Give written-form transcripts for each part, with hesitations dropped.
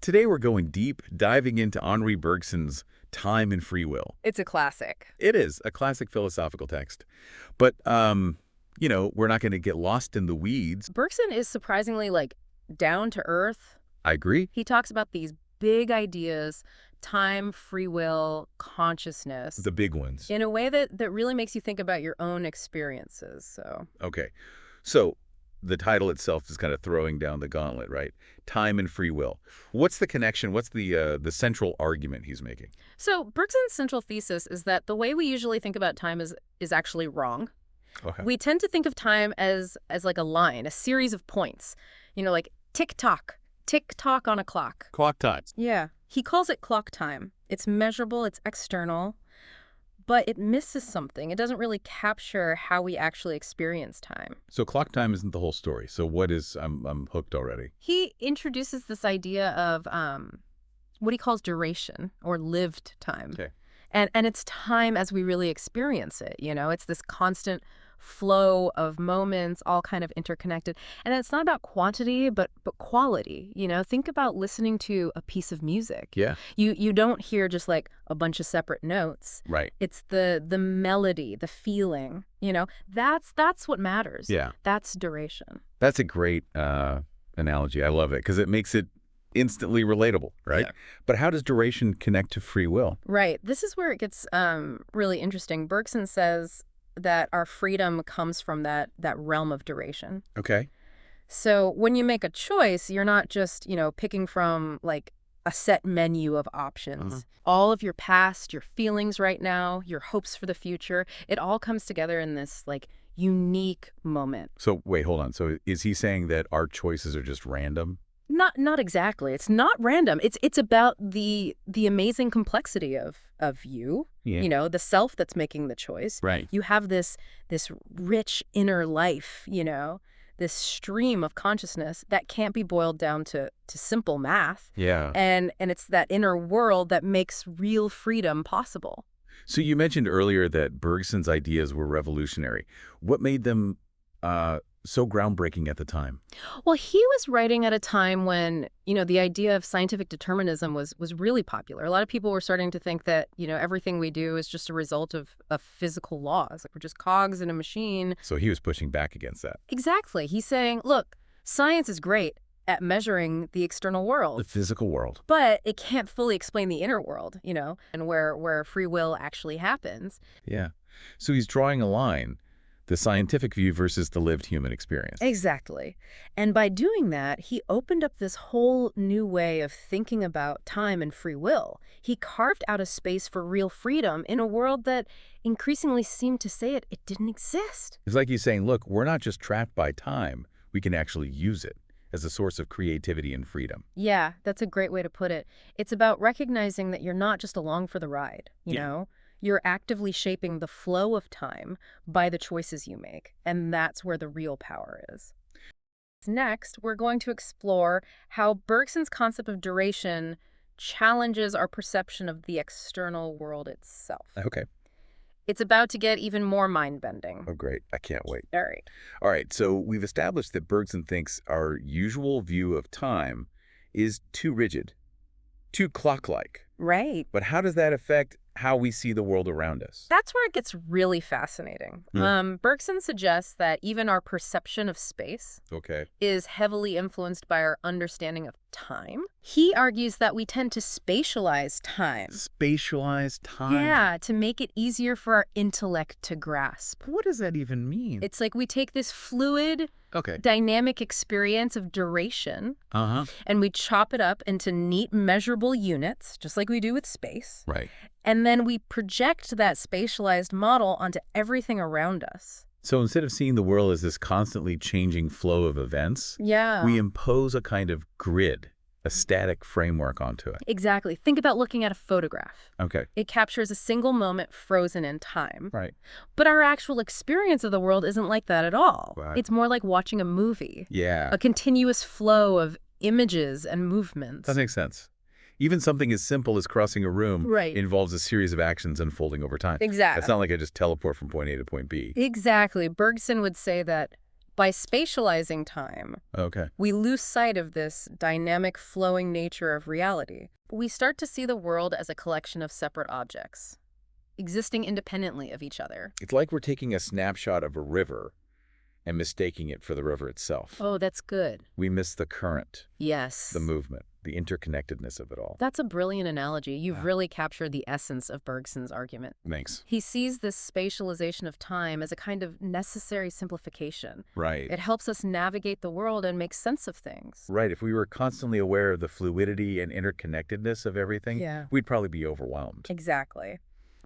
Today we're going deep, diving into Henri Bergson's Time and Free Will. It's a classic. It is a classic philosophical text. But, we're not going to get lost in the weeds. Bergson is surprisingly, down to earth. I agree. He talks about these big ideas, time, free will, consciousness. The big ones. In a way that really makes you think about your own experiences, so. Okay. So the title itself is kind of throwing down the gauntlet, right? Time and free will. What's the connection? What's the central argument he's making? So Bergson's central thesis is that the way we usually think about time is actually wrong. Okay. We tend to think of time as like a line, a series of points. Like tick-tock on a clock. Clock times. Yeah. He calls it clock time. It's measurable, it's external, but it misses something. It doesn't really capture how we actually experience time. So clock time isn't the whole story. So what is, I'm hooked already. He introduces this idea of what he calls duration or lived time. Okay. And it's time as we really experience it. It's this constant flow of moments, all kind of interconnected. And it's not about quantity, but quality. Think about listening to a piece of music. Yeah. You don't hear just like a bunch of separate notes. Right. It's the melody, the feeling. That's what matters. Yeah. That's duration. That's a great analogy. I love it because it makes it instantly relatable, right? Yeah. But how does duration connect to free will? Right. This is where it gets really interesting. Bergson says that our freedom comes from that realm of duration. Okay. So when you make a choice, you're not just, picking from like a set menu of options. All of your past, your feelings right now, your hopes for the future, it all comes together in this like unique moment. So wait, hold on. So is he saying that our choices are just random? Not exactly. It's not random. It's about the amazing complexity of you. Yeah. The self that's making the choice. Right. You have this rich inner life, this stream of consciousness that can't be boiled down to simple math. Yeah. And it's that inner world that makes real freedom possible. So you mentioned earlier that Bergson's ideas were revolutionary. What made them so groundbreaking at the time? Well, he was writing at a time when, the idea of scientific determinism was really popular. A lot of people were starting to think that, everything we do is just a result of physical laws. Like we're just cogs in a machine. So he was pushing back against that. Exactly. He's saying, look, science is great at measuring the external world. The physical world. But it can't fully explain the inner world, and where free will actually happens. Yeah. So he's drawing a line. The scientific view versus the lived human experience. Exactly. And by doing that, he opened up this whole new way of thinking about time and free will. He carved out a space for real freedom in a world that increasingly seemed to say it didn't exist. It's like he's saying, look, we're not just trapped by time. We can actually use it as a source of creativity and freedom. Yeah, that's a great way to put it. It's about recognizing that you're not just along for the ride, you know? You're actively shaping the flow of time by the choices you make, and that's where the real power is. Next, we're going to explore how Bergson's concept of duration challenges our perception of the external world itself. Okay. It's about to get even more mind-bending. Oh, great. I can't wait. All right. All right, so we've established that Bergson thinks our usual view of time is too rigid, too clock-like. Right. But how does that affect how we see the world around us? That's where it gets really fascinating. Bergson suggests that even our perception of space is heavily influenced by our understanding of time. He argues that we tend to spatialize time. Spatialize time? Yeah, to make it easier for our intellect to grasp. What does that even mean? It's like we take this fluid, dynamic experience of duration, and we chop it up into neat, measurable units, just like we do with space. Right. And then we project that spatialized model onto everything around us. So instead of seeing the world as this constantly changing flow of events, we impose a kind of grid, a static framework onto it. Exactly. Think about looking at a photograph. Okay. It captures a single moment frozen in time. Right. But our actual experience of the world isn't like that at all. Right. It's more like watching a movie. Yeah. A continuous flow of images and movements. That makes sense. Even something as simple as crossing a room involves a series of actions unfolding over time. Exactly. It's not like I just teleport from point A to point B. Exactly. Bergson would say that By spatializing time, Okay. we lose sight of this dynamic, flowing nature of reality. We start to see the world as a collection of separate objects, existing independently of each other. It's like we're taking a snapshot of a river and mistaking it for the river itself. Oh, that's good. We miss the current, Yes. the movement, the interconnectedness of it all. That's a brilliant analogy. You've really captured the essence of Bergson's argument. Thanks. He sees this spatialization of time as a kind of necessary simplification. Right. It helps us navigate the world and make sense of things. Right. If we were constantly aware of the fluidity and interconnectedness of everything, Yeah. we'd probably be overwhelmed. Exactly.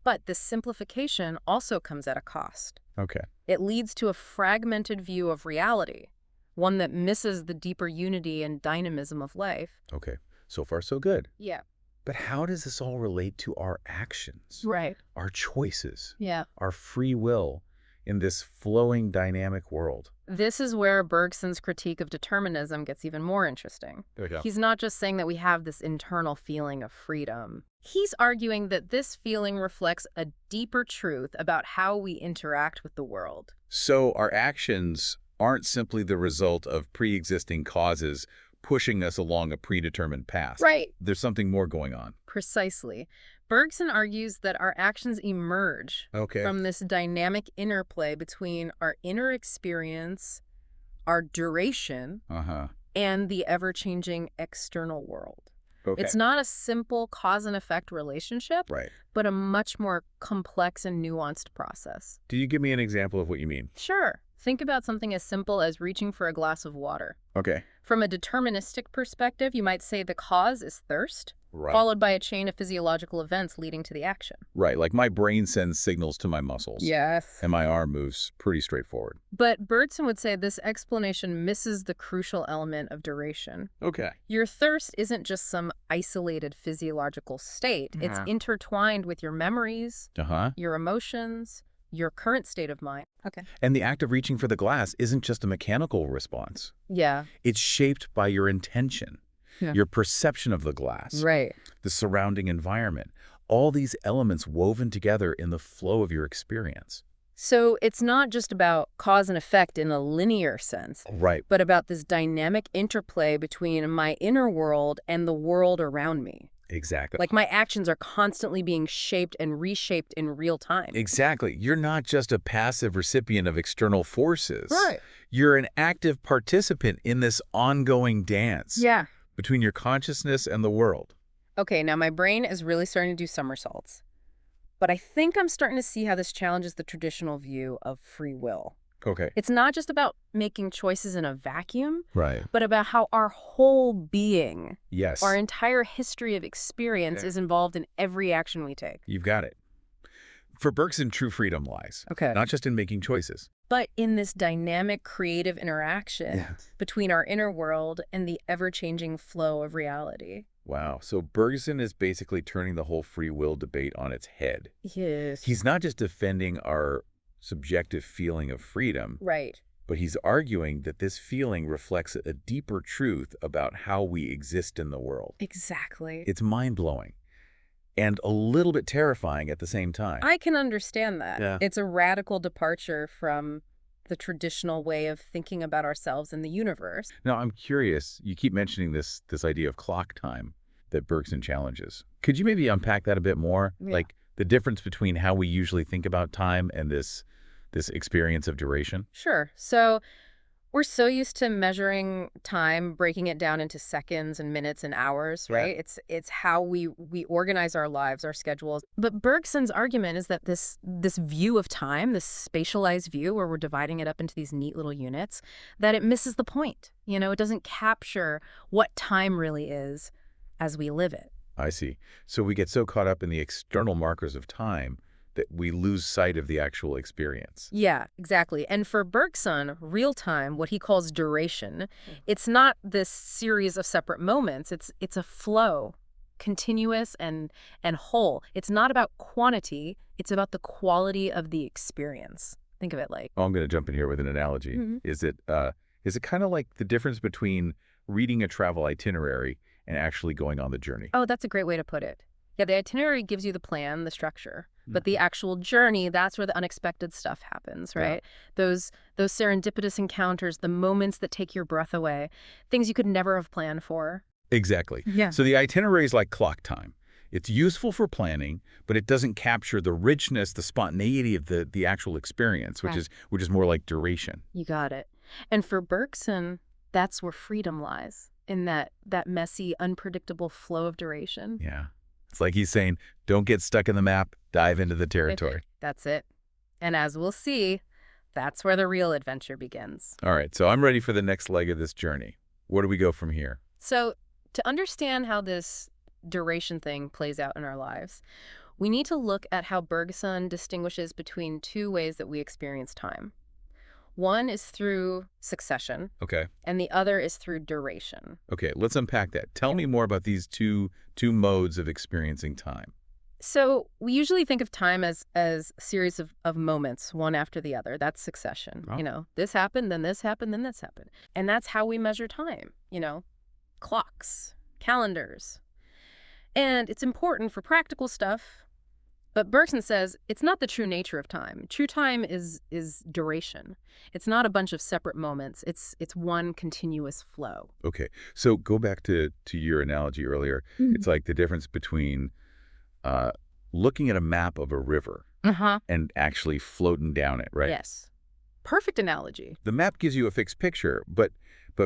But this simplification also comes at a cost. Okay. It leads to a fragmented view of reality, one that misses the deeper unity and dynamism of life. Okay. So far, so good. Yeah. But how does this all relate to our actions, Right. our choices, Yeah. our free will in this flowing, dynamic world? This is where Bergson's critique of determinism gets even more interesting. Okay. He's not just saying that we have this internal feeling of freedom. He's arguing that this feeling reflects a deeper truth about how we interact with the world. So our actions aren't simply the result of pre-existing causes pushing us along a predetermined path. Right. There's something more going on. Precisely. Bergson argues that our actions emerge Okay. from this dynamic interplay between our inner experience, our duration, Uh-huh. and the ever-changing external world. Okay. It's not a simple cause and effect relationship, Right. but a much more complex and nuanced process. Do you give me an example of what you mean? Sure. Think about something as simple as reaching for a glass of water. Okay. From a deterministic perspective, you might say the cause is thirst, Right. followed by a chain of physiological events leading to the action. Right. Like my brain sends signals to my muscles. Yes. And my arm moves pretty straightforward. But Bergson would say this explanation misses the crucial element of duration. Okay. Your thirst isn't just some isolated physiological state. It's intertwined with your memories, Uh-huh. your emotions, your current state of mind. Okay. And the act of reaching for the glass isn't just a mechanical response. Yeah. It's shaped by your intention, Yeah. your perception of the glass, Right. the surrounding environment, all these elements woven together in the flow of your experience. So it's not just about cause and effect in a linear sense, Right. but about this dynamic interplay between my inner world and the world around me. Exactly. Like my actions are constantly being shaped and reshaped in real time. Exactly. You're not just a passive recipient of external forces. Right. You're an active participant in this ongoing dance Yeah. between your consciousness and the world. Okay, now my brain is really starting to do somersaults. But I think I'm starting to see how this challenges the traditional view of free will. Okay. It's not just about making choices in a vacuum, Right. but about how our whole being, Yes. our entire history of experience is involved in every action we take. You've got it. For Bergson, true freedom lies, Okay. not just in making choices. But in this dynamic creative interaction between our inner world and the ever-changing flow of reality. Wow. So Bergson is basically turning the whole free will debate on its head. Yes. He's not just defending our subjective feeling of freedom, Right. but he's arguing that this feeling reflects a deeper truth about how we exist in the world. Exactly. It's mind-blowing and a little bit terrifying at the same time. I can understand that. Yeah. It's a radical departure from the traditional way of thinking about ourselves and the universe. Now, I'm curious, you keep mentioning this idea of clock time that Bergson challenges. Could you maybe unpack that a bit more? Yeah. Like the difference between how we usually think about time and this experience of duration? Sure. So we're so used to measuring time, breaking it down into seconds and minutes and hours, right? It's how we organize our lives, our schedules. But Bergson's argument is that this view of time, this spatialized view where we're dividing it up into these neat little units, that it misses the point. You know, it doesn't capture what time really is as we live it. I see. So we get so caught up in the external markers of time that we lose sight of the actual experience. Yeah, exactly. And for Bergson, real time, what he calls duration, it's not this series of separate moments. It's a flow, continuous and whole. It's not about quantity. It's about the quality of the experience. Think of it like. Oh, I'm going to jump in here with an analogy. Is it kind of like the difference between reading a travel itinerary and actually going on the journey? Oh, that's a great way to put it. Yeah, the itinerary gives you the plan, the structure. But the actual journey, that's where the unexpected stuff happens, right? Those serendipitous encounters, the moments that take your breath away, things you could never have planned for. Exactly. Yeah. So the itinerary is like clock time. It's useful for planning, but it doesn't capture the richness, the spontaneity of the actual experience, which is more like duration. You got it. And for Bergson, that's where freedom lies, in that messy, unpredictable flow of duration. Yeah. It's like he's saying, don't get stuck in the map, dive into the territory. That's it. And as we'll see, that's where the real adventure begins. All right, so I'm ready for the next leg of this journey. Where do we go from here? So to understand how this duration thing plays out in our lives, we need to look at how Bergson distinguishes between two ways that we experience time. One is through succession, Okay. and the other is through duration. Okay, let's unpack that. Tell me more about these two modes of experiencing time. So we usually think of time as a series of moments, one after the other. That's succession. Oh. This happened, then this happened, then this happened. And that's how we measure time, clocks, calendars. And it's important for practical stuff, but Bergson says it's not the true nature of time. True time is duration. It's not a bunch of separate moments. It's one continuous flow. Okay, so go back to your analogy earlier. It's like the difference between looking at a map of a river and actually floating down it, right? Yes. Perfect analogy. The map gives you a fixed picture, but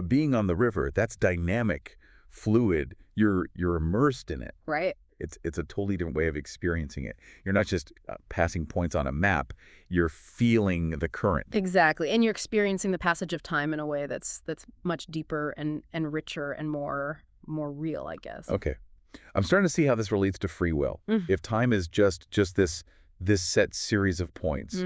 being on the river, that's dynamic, fluid. You're immersed in it. Right. It's a totally different way of experiencing it. You're not just passing points on a map. You're feeling the current. Exactly. And you're experiencing the passage of time in a way that's much deeper and richer and more real, I guess. Okay. I'm starting to see how this relates to free will. If time is just this set series of points,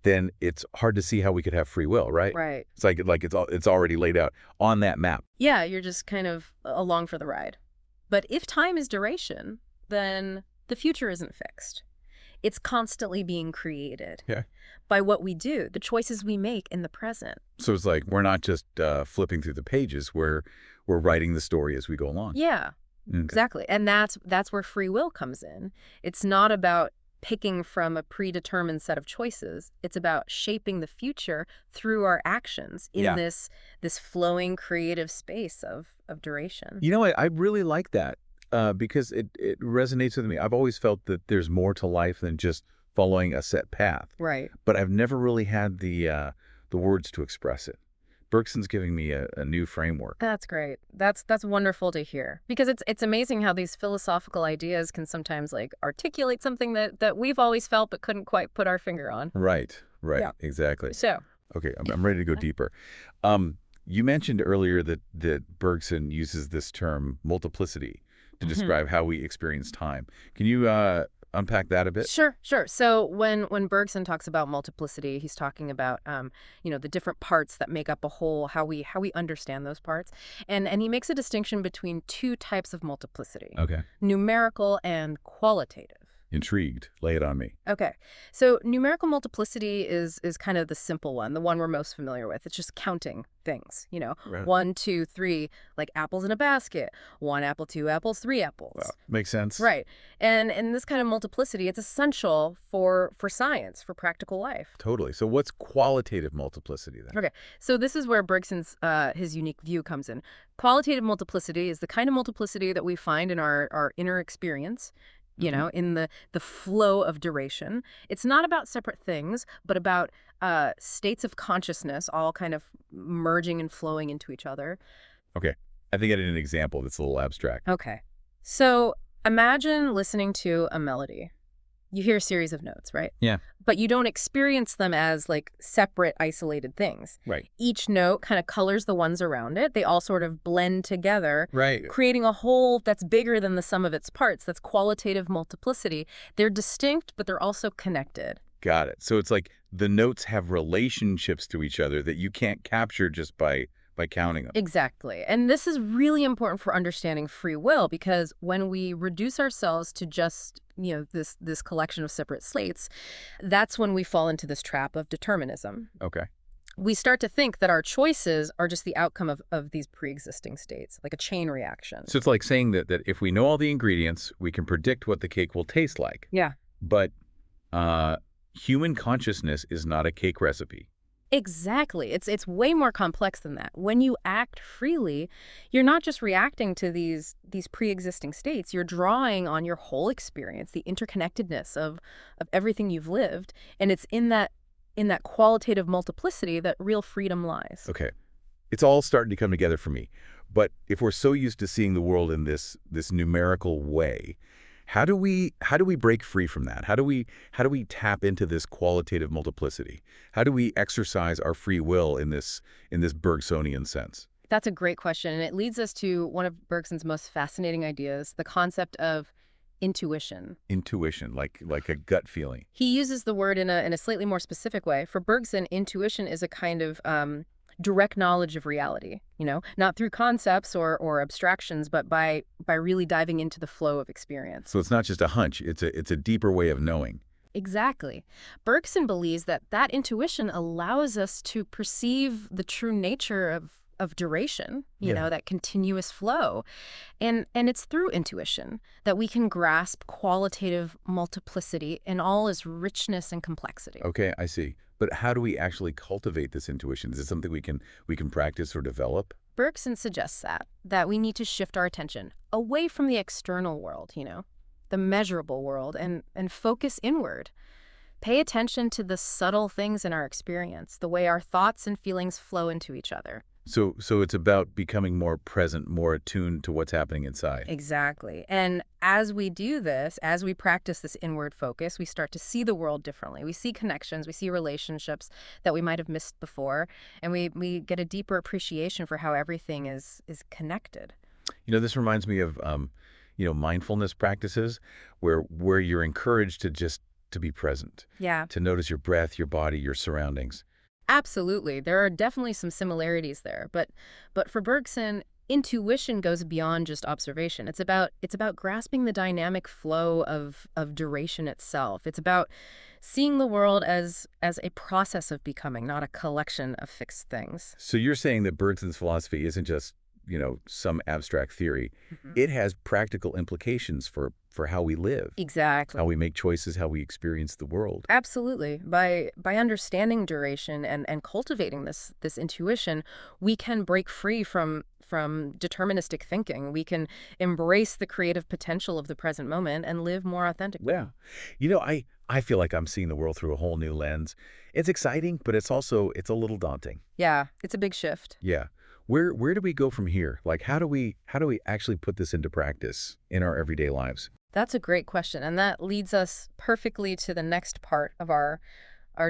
then it's hard to see how we could have free will, right? Right. It's like it's already laid out on that map. Yeah, you're just kind of along for the ride. But if time is duration, then the future isn't fixed. It's constantly being created by what we do, the choices we make in the present. So it's like we're not just flipping through the pages. We're writing the story as we go along. Yeah, exactly. And that's where free will comes in. It's not about picking from a predetermined set of choices. It's about shaping the future through our actions in this flowing creative space of duration. You know, I really like that because it resonates with me. I've always felt that there's more to life than just following a set path. Right. But I've never really had the words to express it. Bergson's giving me a new framework. That's great. That's wonderful to hear, because it's amazing how these philosophical ideas can sometimes articulate something that we've always felt but couldn't quite put our finger on. Right. Yeah. Exactly. So. Okay, I'm ready to go deeper. You mentioned earlier that Bergson uses this term multiplicity to describe how we experience time. Can you unpack that a bit? Sure. So when Bergson talks about multiplicity, he's talking about the different parts that make up a whole, how we understand those parts, and he makes a distinction between two types of multiplicity: Okay. numerical and qualitative. Intrigued. Lay it on me. Okay. So numerical multiplicity is kind of the simple one, the one we're most familiar with. It's just counting things, Right. 1, 2, 3, like apples in a basket. 1 apple, 2 apples, 3 apples. Well, makes sense. Right. And in this kind of multiplicity, it's essential for science, for practical life. Totally. So what's qualitative multiplicity then? Okay. So this is where Bergson's his unique view comes in. Qualitative multiplicity is the kind of multiplicity that we find in our inner experience, in the flow of duration. It's not about separate things, but about states of consciousness all kind of merging and flowing into each other. Okay. I think I need an example that's a little abstract. Okay. So imagine listening to a melody. You hear a series of notes, right? Yeah. But you don't experience them as separate, isolated things. Right. Each note kind of colors the ones around it. They all sort of blend together, Right. creating a whole that's bigger than the sum of its parts. That's qualitative multiplicity. They're distinct, but they're also connected. Got it. So it's like the notes have relationships to each other that you can't capture just by counting them. Exactly. And this is really important for understanding free will, because when we reduce ourselves to just, this collection of separate slates, that's when we fall into this trap of determinism. Okay. We start to think that our choices are just the outcome of these pre-existing states, like a chain reaction. So it's like saying that if we know all the ingredients, we can predict what the cake will taste like. Yeah. But Uh, Human consciousness is not a cake recipe. Exactly. It's way more complex than that. When you act freely, you're not just reacting to these pre-existing states. You're drawing on your whole experience, the interconnectedness of everything you've lived, and it's in that qualitative multiplicity that real freedom lies. Okay. It's all starting to come together for me. But if we're so used to seeing the world in this numerical way, how do we break free from that? How do we tap into this qualitative multiplicity? How do we exercise our free will in this Bergsonian sense? That's a great question, and it leads us to one of Bergson's most fascinating ideas, the concept of intuition. Intuition, like a gut feeling. He uses the word in a slightly more specific way. For Bergson, intuition is a kind of direct knowledge of reality, not through concepts or abstractions, but by really diving into the flow of experience. So it's not just a hunch, it's a deeper way of knowing. Exactly. Bergson believes that intuition allows us to perceive the true nature of duration, Yeah. that continuous flow. And it's through intuition that we can grasp qualitative multiplicity in all its richness and complexity. Okay, I see. But how do we actually cultivate this intuition? Is it something we can practice or develop? Bergson suggests that we need to shift our attention away from the external world, the measurable world, and focus inward. Pay attention to the subtle things in our experience, the way our thoughts and feelings flow into each other. So it's about becoming more present, more attuned to what's happening inside. Exactly. And as we do this, as we practice this inward focus, we start to see the world differently. We see connections, we see relationships that we might have missed before, and we get a deeper appreciation for how everything is connected. This reminds me of mindfulness practices where you're encouraged to be present, Yeah. to notice your breath, your body, your surroundings. Absolutely. There are definitely some similarities there, but for Bergson, intuition goes beyond just observation. It's about grasping the dynamic flow of duration itself. It's about seeing the world as a process of becoming, not a collection of fixed things. So you're saying that Bergson's philosophy isn't just, some abstract theory. It has practical implications for how we live, Exactly. how we make choices, how we experience the world. Absolutely. By understanding duration and cultivating this intuition, we can break free from deterministic thinking. We can embrace the creative potential of the present moment and live more authentically. Yeah. I feel like I'm seeing the world through a whole new lens. It's exciting, but it's a little daunting. Yeah, it's a big shift. Yeah. Where do we go from here? Like how do we actually put this into practice in our everyday lives? That's a great question, and that leads us perfectly to the next part of our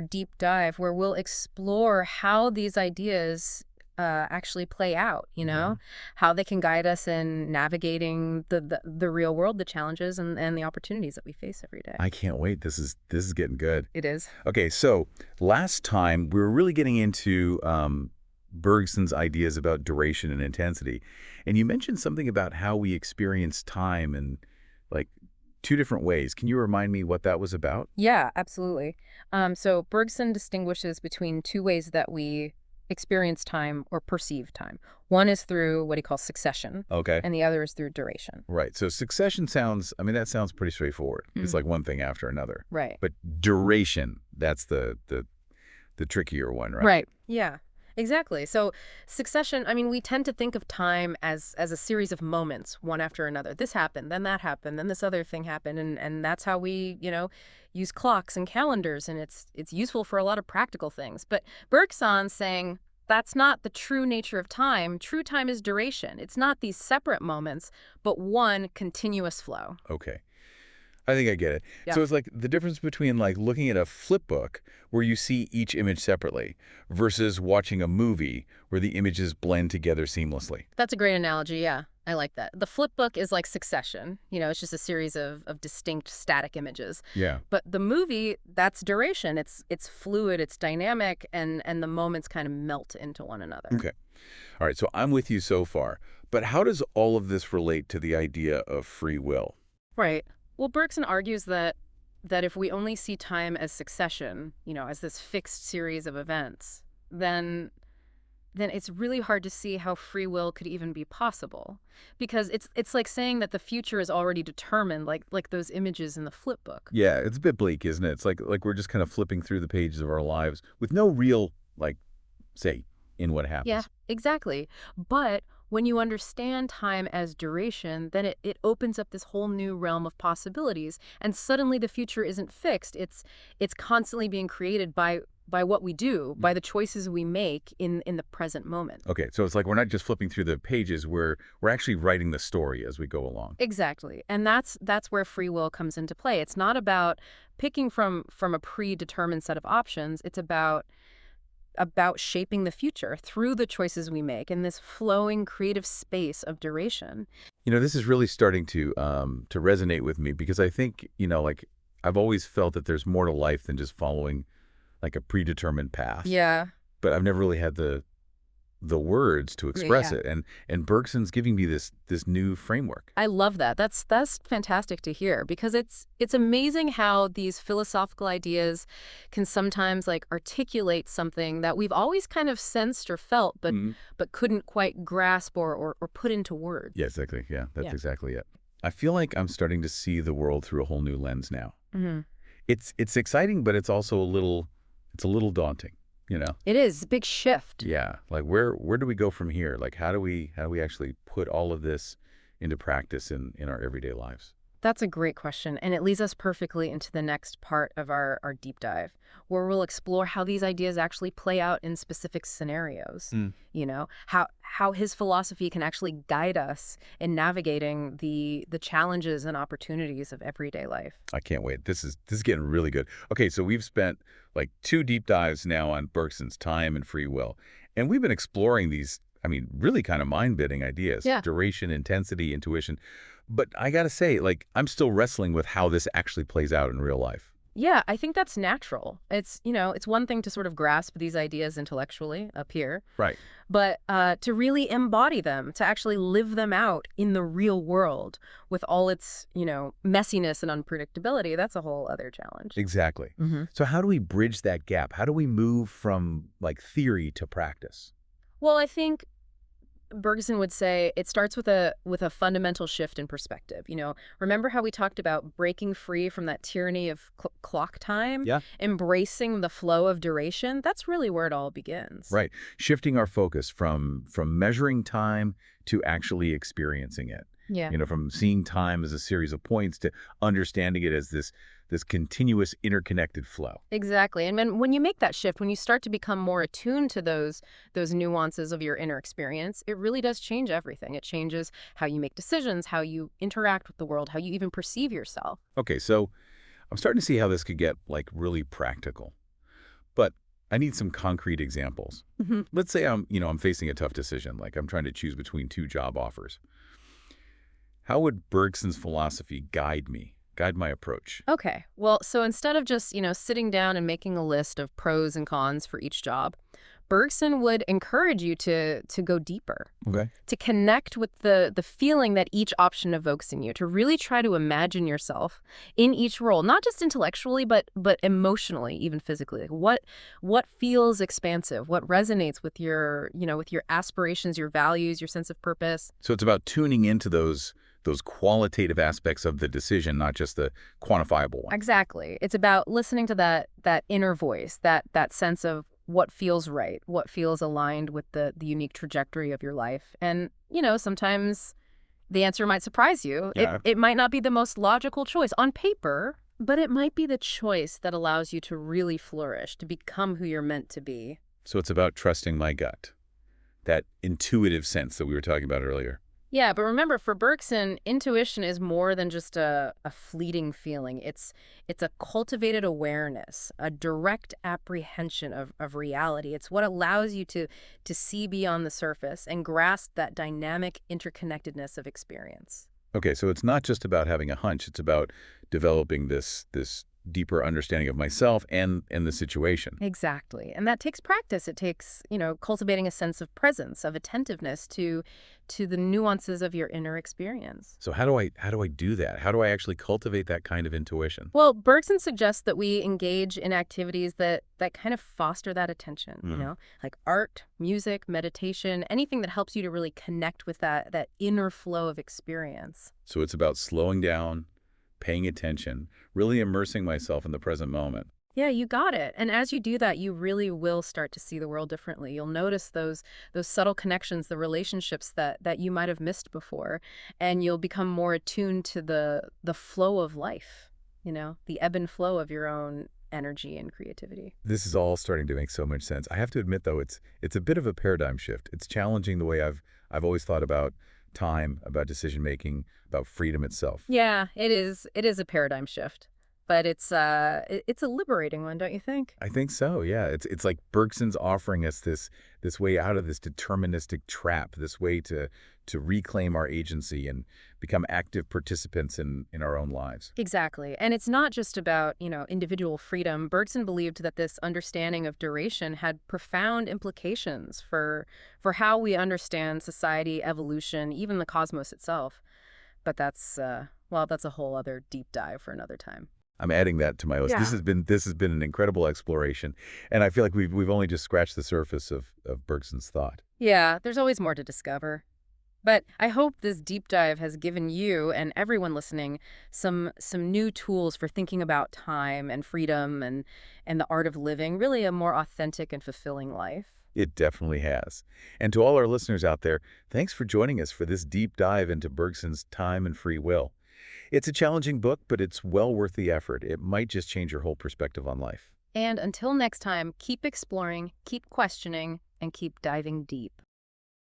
deep dive, where we'll explore how these ideas actually play out, how they can guide us in navigating the real world, the challenges and the opportunities that we face every day. I can't wait. This is getting good. It is. Okay, so last time we were really getting into Bergson's ideas about duration and intensity, and you mentioned something about how we experience time in like two different ways. Can you remind me what that was about? Yeah, absolutely. So Bergson distinguishes between two ways that we experience time or perceive time. One is through what he calls succession, Okay. and the other is through duration. Right. So succession that sounds pretty straightforward. It's like one thing after another. Right. But duration, that's the trickier one, right? Right. Yeah. Exactly. So succession, we tend to think of time as a series of moments, one after another. This happened, then that happened, then this other thing happened, and that's how we, use clocks and calendars, and it's useful for a lot of practical things. But Bergson's saying that's not the true nature of time. True time is duration. It's not these separate moments, but one continuous flow. Okay. I think I get it. Yeah. So it's like the difference between like looking at a flip book where you see each image separately versus watching a movie where the images blend together seamlessly. That's a great analogy. Yeah, I like that. The flip book is like succession. It's just a series of distinct static images. Yeah. But the movie, that's duration. It's fluid, it's dynamic, and the moments kind of melt into one another. Okay. All right. So I'm with you so far. But how does all of this relate to the idea of free will? Right. Well, Bergson argues that if we only see time as succession, as this fixed series of events, then then it's really hard to see how free will could even be possible. Because it's like saying that the future is already determined, like those images in the flip book. Yeah, it's a bit bleak, isn't it? It's like we're just kind of flipping through the pages of our lives with no real, like, say, in what Yeah, happens. exactly. But when you understand time as duration, then it opens up this whole new realm of possibilities. And suddenly the future isn't fixed. It's constantly being created by what we do, by the choices we make in the present moment. Okay, so it's like we're not just flipping through the pages, we're actually writing the story as we go along. Exactly. And that's where free will comes into play. It's not about picking from a predetermined set of options. It's about shaping the future through the choices we make in this flowing creative space of duration. This is really starting to resonate with me because I think, like I've always felt that there's more to life than just following like a predetermined path. Yeah. But I've never really had the words to express Yeah. it. And Bergson's giving me this new framework. I love that. That's fantastic to hear because it's amazing how these philosophical ideas can sometimes like articulate something that we've always kind of sensed or felt but couldn't quite grasp or put into words. Yeah, exactly. Yeah, that's Yeah. exactly it. I feel like I'm starting to see the world through a whole new lens now. Hmm. It's exciting, but it's also a little daunting, It is a big shift. Yeah, like where do we go from here? Like how do we actually put all of this into practice in our everyday lives? That's a great question, and it leads us perfectly into the next part of our deep dive, where we'll explore how these ideas actually play out in specific scenarios. How his philosophy can actually guide us in navigating the challenges and opportunities of everyday life. I can't wait. This is getting really good. Okay, so we've spent like 2 deep dives now on Bergson's time and free will, and we've been exploring these, I mean, really kind of mind-bending ideas: Yeah. duration, intensity, intuition. But I gotta say, like, I'm still wrestling with how this actually plays out in real life. Yeah, I think that's natural. It's one thing to sort of grasp these ideas intellectually up here, Right. but to really embody them, to actually live them out in the real world with all its, messiness and unpredictability, that's a whole other challenge. Exactly. Hmm. So how do we bridge that gap? How do we move from like theory to practice? Well, I think Bergson would say it starts with a fundamental shift in perspective. Remember how we talked about breaking free from that tyranny of clock time, Yeah. embracing the flow of duration? That's really where it all begins. Right. Shifting our focus from measuring time to actually experiencing it. Yeah. From seeing time as a series of points to understanding it as this continuous interconnected flow. Exactly. And when you make that shift, when you start to become more attuned to those nuances of your inner experience, it really does change everything. It changes how you make decisions, how you interact with the world, how you even perceive yourself. Okay, so I'm starting to see how this could get like really practical. But I need some concrete examples. Hmm. Let's say I'm facing a tough decision, like I'm trying to choose between 2 job offers. How would Bergson's philosophy guide my approach? Okay. Well, so instead of just, sitting down and making a list of pros and cons for each job, Bergson would encourage you to go deeper, Okay. to connect with the feeling that each option evokes in you, to really try to imagine yourself in each role, not just intellectually, but emotionally, even physically. Like what feels expansive, what resonates with with your aspirations, your values, your sense of purpose. So it's about tuning into those qualitative aspects of the decision, not just the quantifiable one. Exactly. It's about listening to that inner voice, that sense of what feels right, what feels aligned with the unique trajectory of your life. And, sometimes the answer might surprise you. Yeah. It might not be the most logical choice on paper, but it might be the choice that allows you to really flourish, to become who you're meant to be. So it's about trusting my gut, that intuitive sense that we were talking about earlier. Yeah, but remember, for Bergson, intuition is more than just a fleeting feeling. It's a cultivated awareness, a direct apprehension of reality. It's what allows you to see beyond the surface and grasp that dynamic interconnectedness of experience. Okay, so it's not just about having a hunch. It's about developing this deeper understanding of myself and the situation. Exactly. And that takes practice. It takes, cultivating a sense of presence, of attentiveness to the nuances of your inner experience. So how do I do that? How do I actually cultivate that kind of intuition? Well, Bergson suggests that we engage in activities that kind of foster that attention, like art, music, meditation, anything that helps you to really connect with that inner flow of experience. So it's about slowing down, paying attention, really immersing myself in the present moment. Yeah, you got it. And as you do that, you really will start to see the world differently. You'll notice those subtle connections, the relationships that you might have missed before, and you'll become more attuned to the flow of life, the ebb and flow of your own energy and creativity. This is all starting to make so much sense. I have to admit, though, it's a bit of a paradigm shift. It's challenging the way I've always thought about time, about decision making, about freedom itself. Yeah, it is. It is a paradigm shift, but it's a liberating one, don't you think? I think so. Yeah, it's like Bergson's offering us this way out of this deterministic trap, this way to reclaim our agency and become active participants in our own lives. Exactly. And it's not just about, individual freedom. Bergson believed that this understanding of duration had profound implications for how we understand society, evolution, even the cosmos itself. But that's a whole other deep dive for another time. I'm adding that to my list. Yeah. This has been an incredible exploration, and I feel like we've only just scratched the surface of Bergson's thought. Yeah, there's always more to discover. But I hope this deep dive has given you and everyone listening some new tools for thinking about time and freedom and the art of living, really a more authentic and fulfilling life. It definitely has. And to all our listeners out there, thanks for joining us for this deep dive into Bergson's Time and Free Will. It's a challenging book, but it's well worth the effort. It might just change your whole perspective on life. And until next time, keep exploring, keep questioning, and keep diving deep.